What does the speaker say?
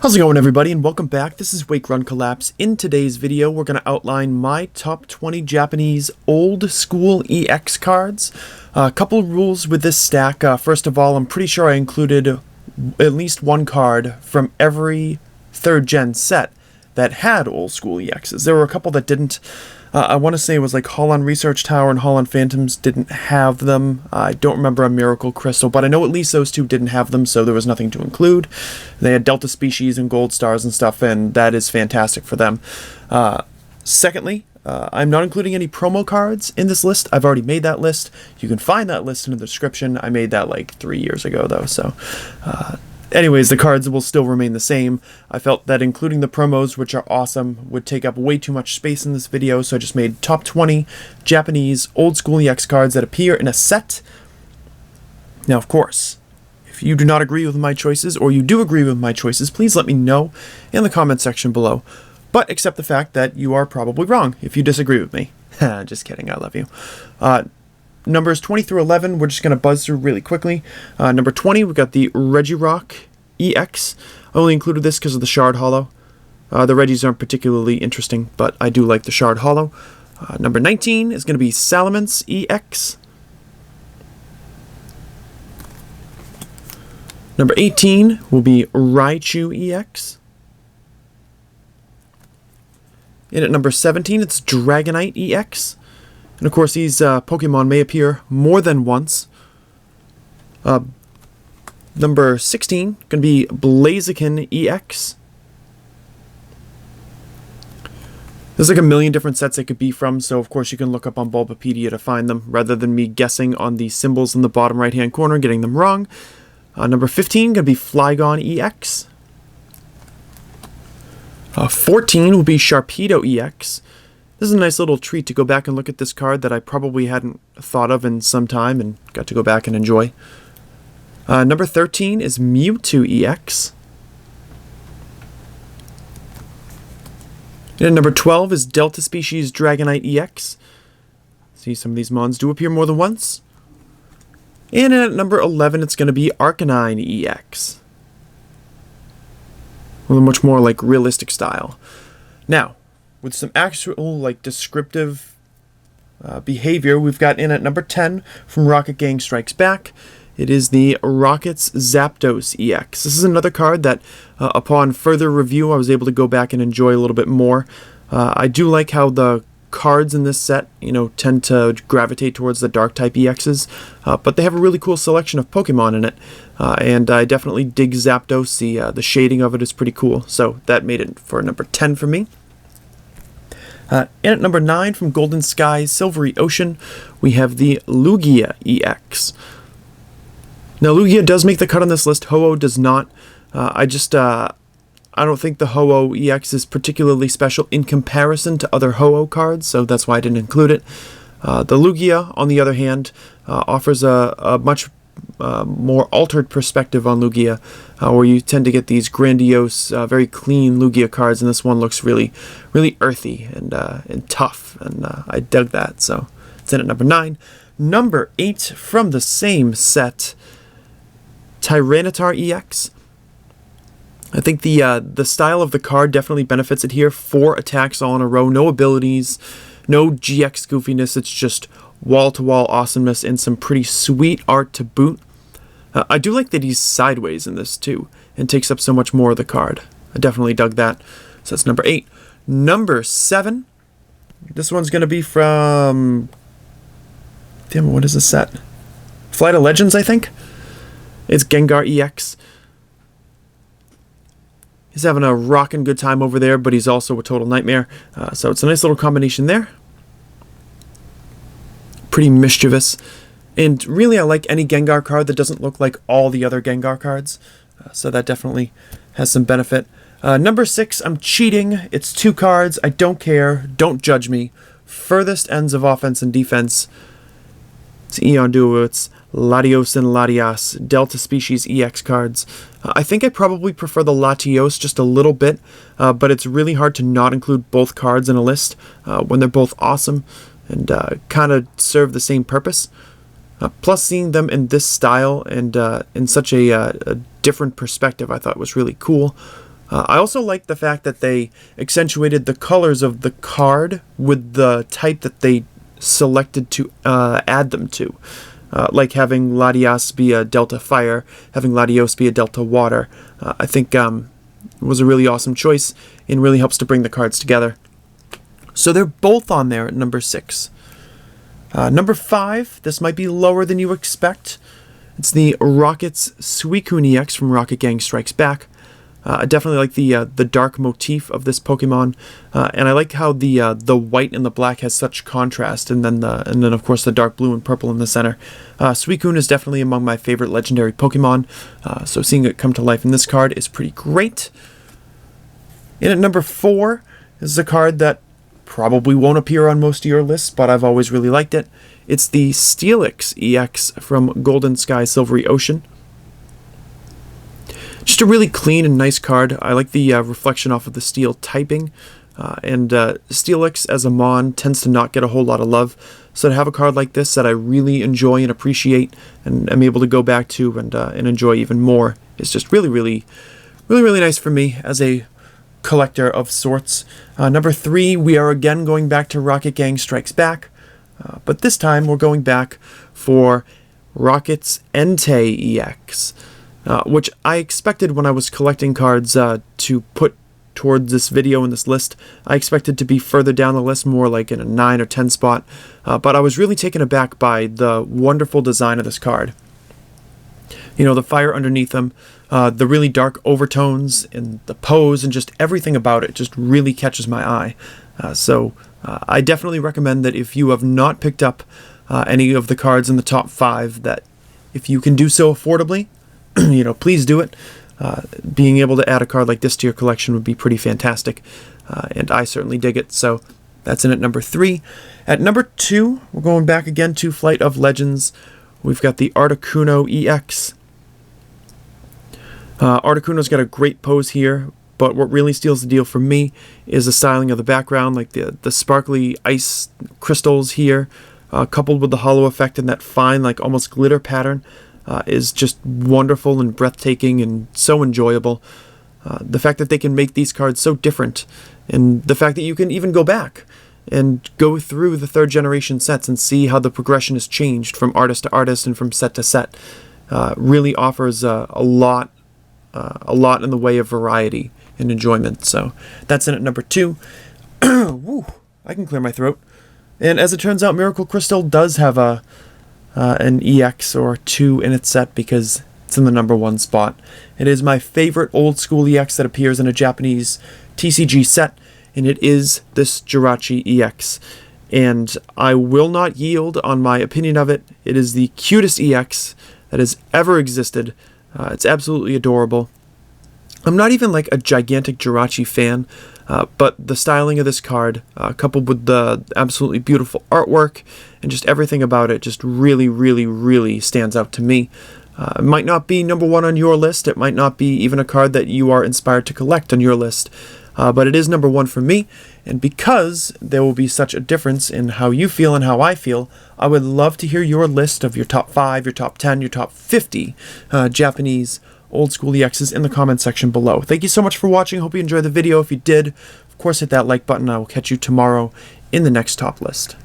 How's it going, everybody, and welcome back. This is Wake Run Collapse. In today's video, we're going to outline my top 20 Japanese old school EX cards. A couple rules with this stack. First of all, I'm pretty sure I included at least one card from every 3rd gen set that had old school EXs. There were a couple that didn't. I want to say it was like Holon Research Tower and Holon Phantoms didn't have them. I don't remember a Miracle Crystal, but I know at least those two didn't have them, so there was nothing to include. They had Delta Species and Gold Stars and stuff, and that is fantastic for them. Secondly, I'm not including any promo cards in this list. I've already made that list. You can find that list in the description. I made that like 3 years ago, though, so... Anyways, the cards will still remain the same. I felt that including the promos, which are awesome, would take up way too much space in this video, so I just made top 20 Japanese old school EX cards that appear in a set. Now, of course, if you do not agree with my choices, or you do agree with my choices, please let me know in the comment section below. But accept the fact that you are probably wrong if you disagree with me. Just kidding, I love you. Numbers 20 through 11, we're just going to buzz through really quickly. Number 20, we've got the Regirock EX. I only included this because of the Shard Hollow. The Regis aren't particularly interesting, but I do like the Shard Hollow. Number 19 is going to be Salamence EX. Number 18 will be Raichu EX. And at number 17, it's Dragonite EX. And of course, these Pokemon may appear more than once. Number 16, going to be Blaziken EX. There's like a million different sets they could be from, so of course you can look up on Bulbapedia to find them, rather than me guessing on the symbols in the bottom right-hand corner and getting them wrong. Number 15, going to be Flygon EX. 14 will be Sharpedo EX. This is a nice little treat to go back and look at this card that I probably hadn't thought of in some time and got to go back and enjoy. Number 13 is Mewtwo EX. And number 12 is Delta Species Dragonite EX. See, some of these mons do appear more than once. And at number 11, it's going to be Arcanine EX. With a much more like realistic style. Now, with some actual like descriptive behavior, we've got in at number 10 from Rocket Gang Strikes Back. It is the Rockets Zapdos EX. This is another card that, upon further review, I was able to go back and enjoy a little bit more. I do like how the cards in this set, tend to gravitate towards the Dark-type EXs, but they have a really cool selection of Pokemon in it, and I definitely dig Zapdos. The shading of it is pretty cool, so that made it for number 10 for me. And at number 9 from Golden Skies Silvery Ocean, we have the Lugia EX. Now, Lugia does make the cut on this list. Ho-Oh does not. I don't think the Ho-Oh EX is particularly special in comparison to other Ho-Oh cards, so that's why I didn't include it. The Lugia, on the other hand, offers a much more altered perspective on Lugia, where you tend to get these grandiose, very clean Lugia cards, and this one looks really, really earthy and tough, and I dug that, so it's in at number 9. Number 8 from the same set, Tyranitar EX. I think the style of the card definitely benefits it here. 4 attacks all in a row, no abilities, no GX goofiness, it's just wall-to-wall awesomeness and some pretty sweet art to boot. I do like that he's sideways in this too, and takes up so much more of the card. I definitely dug that. So that's number 8. Number 7. This one's going to be from... Damn, what is this set? Flight of Legends, I think? It's Gengar EX. He's having a rockin' good time over there, but he's also a total nightmare. So it's a nice little combination there. Pretty mischievous. And really, I like any Gengar card that doesn't look like all the other Gengar cards. So that definitely has some benefit. Number 6, I'm cheating. It's 2 cards. I don't care. Don't judge me. Furthest ends of offense and defense. It's Eon Duo. It's Latios and Latias, Delta Species EX cards. I think I probably prefer the Latios just a little bit, but it's really hard to not include both cards in a list when they're both awesome and kind of serve the same purpose. Plus, seeing them in this style and in such a different perspective, I thought was really cool. I also like the fact that they accentuated the colors of the card with the type that they selected to add them to. Like having Latias be a Delta Fire, having Latios be a Delta Water. I think was a really awesome choice and really helps to bring the cards together. So they're both on there at number 6. Number 5, this might be lower than you expect. It's the Rocket's Suicune EX from Rocket Gang Strikes Back. I definitely like the dark motif of this Pokemon, and I like how the white and the black has such contrast, and then of course the dark blue and purple in the center. Suicune is definitely among my favorite legendary Pokemon, so seeing it come to life in this card is pretty great. And at number 4 is a card that probably won't appear on most of your lists, but I've always really liked it. It's the Steelix EX from Golden Sky Silvery Ocean. Just a really clean and nice card. I like the reflection off of the steel typing, and Steelix as a Mon tends to not get a whole lot of love, so to have a card like this that I really enjoy and appreciate and am able to go back to and enjoy even more is just really nice for me as a collector of sorts. Number 3, we are again going back to Rocket Gang Strikes Back, but this time we're going back for Rocket's Entei EX. Which I expected when I was collecting cards to put towards this video and this list. I expected to be further down the list, more like in a 9 or 10 spot, but I was really taken aback by the wonderful design of this card. You know, the fire underneath them, the really dark overtones, and the pose, and just everything about it just really catches my eye. So I definitely recommend that if you have not picked up any of the cards in the top 5, that if you can do so affordably, you know, please do it. Being able to add a card like this to your collection would be pretty fantastic, and I certainly dig it. So that's in at number 3. At number 2, we're going back again to Flight of Legends. We've got the Articuno EX. Articuno's got a great pose here, but what really steals the deal for me is the styling of the background, like the sparkly ice crystals here, coupled with the hollow effect and that fine, like almost glitter pattern. Is just wonderful and breathtaking and so enjoyable. The fact that they can make these cards so different, and the fact that you can even go back and go through the 3rd generation sets and see how the progression has changed from artist to artist and from set to set, really offers a lot in the way of variety and enjoyment. So that's in at number 2. Woo, I can clear my throat. And as it turns out, Miracle Crystal does have an EX or 2 in its set because it's in the number 1 spot. It is my favorite old school EX that appears in a Japanese TCG set, and it is this Jirachi EX. And I will not yield on my opinion of it. It is the cutest EX that has ever existed. It's absolutely adorable. I'm not even like a gigantic Jirachi fan, but the styling of this card, coupled with the absolutely beautiful artwork and just everything about it, just really stands out to me. It might not be number 1 on your list. It might not be even a card that you are inspired to collect on your list, but it is number 1 for me. And because there will be such a difference in how you feel and how I feel, I would love to hear your list of your top 5, your top 10, your top 50 Japanese old school EXs in the comment section below. Thank you so much for watching. Hope you enjoyed the video. If you did, of course, hit that like button. I will catch you tomorrow in the next top list.